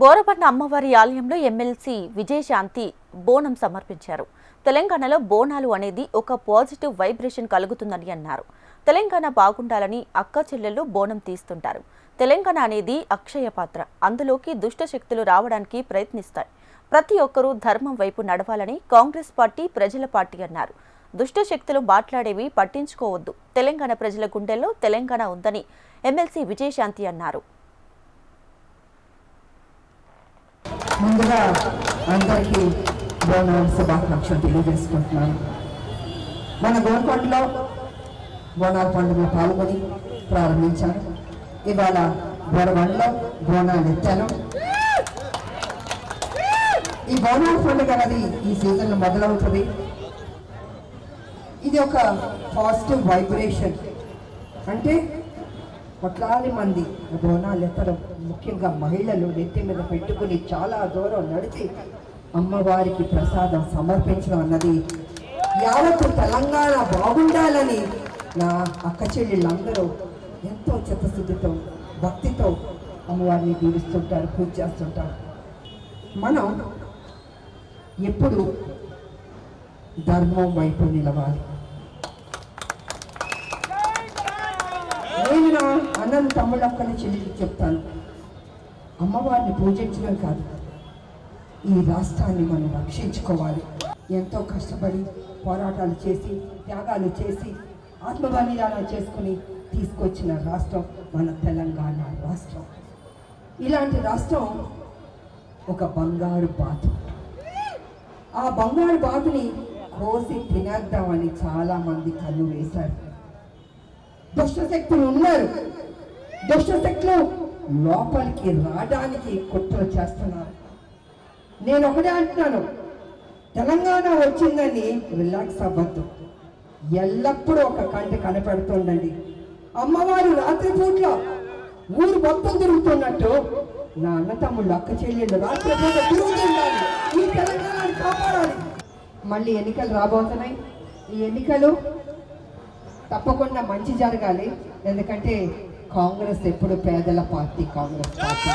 బోరబండ అమ్మవారి ఆలయంలో ఎమ్మెల్సీ విజయశాంతి బోనం సమర్పించారు. తెలంగాణలో బోనాలు అనేది ఒక పాజిటివ్ వైబ్రేషన్ కలుగుతుందని అన్నారు. తెలంగాణ బాగుండాలని అక్క చెల్లెళ్ళు బోనం తీస్తుంటారు. తెలంగాణ అనేది అక్షయ పాత్ర, అందులోకి దుష్ట శక్తులు రావడానికి ప్రయత్నిస్తాయి. ప్రతి ఒక్కరూ ధర్మం వైపు నడవాలని కాంగ్రెస్ పార్టీ ప్రజల పార్టీ అన్నారు. దుష్ట శక్తులు మాట్లాడేవి పట్టించుకోవద్దు. తెలంగాణ ప్రజల గుండెల్లో తెలంగాణ ఉందని ఎమ్మెల్సీ విజయశాంతి అన్నారు. ముందుగా అందరికీ బోనాల శుభాకాంక్షలు తెలియజేసుకుంటున్నాను. మన గోల్కొండలో బోనాల పండుగలో పాల్గొని ప్రారంభించాను. ఇవాళ బోరబండలో బోనాలు ఎత్తాను. ఈ బోనాల పండుగ అనేది ఈ సీజన్లో మొదలవుతుంది. ఇది ఒక పాజిటివ్ వైబ్రేషన్. అంటే కోట్లాది మంది బోనాలు ఎత్తడం, ముఖ్యంగా మహిళలు నెత్తి మీద పెట్టుకుని చాలా దూరం నడిచి అమ్మవారికి ప్రసాదం సమర్పించడం అన్నది యావత్తు తెలంగాణ బాగుండాలని నా అక్క చెల్లెళ్ళందరూ ఎంతో చిత్తశుద్ధితో భక్తితో అమ్మవారిని దీవిస్తుంటారు, పూజ చేస్తుంటారు. మనం ఎప్పుడు ధర్మం వైపు నిలవాలి. నేను నా అన్నను తమ్ముళ్ళక్కని చెల్లికి చెప్తాను, అమ్మవారిని పూజించడం కాదు, ఈ రాష్ట్రాన్ని మనం రక్షించుకోవాలి. ఎంతో కష్టపడి పోరాటాలు చేసి త్యాగాలు చేసి ఆత్మబలిదానాలు చేసుకుని తీసుకొచ్చిన రాష్ట్రం మన తెలంగాణ రాష్ట్రం. ఇలాంటి రాష్ట్రం ఒక బంగారు బాతు. ఆ బంగారు బాతుని కోసి తినేద్దామని చాలామంది కళ్ళు వేశారు. దుష్టశక్తులు ఉన్నారు. దుష్టశక్తులు లోపలికి రావడానికి కుట్రలు చేస్తున్నారు. నేను ఒకటే అంటున్నాను, తెలంగాణ వచ్చిందని రిలాక్స్ అవ్వద్దు. ఎల్లప్పుడూ ఒక కంటి కనపెడుతుండండి. అమ్మవారు రాత్రిపూట్ల ఊరు మొత్తం తిరుగుతున్నట్టు నా అన్న తమ్ముళ్ళు అక్క చెల్లెళ్ళు రాత్రిపూట తిరుగుతుండాలి. ఈ తెలంగాణని కాపాడాలి. మళ్ళీ ఎన్నికలు రాబోతున్నాయి. ఈ ఎన్నికలు తప్పకుండా మంచి జరగాలి. ఎందుకంటే కాంగ్రెస్ ఎప్పుడు పేదల పార్టీ, కాంగ్రెస్ పార్టీ.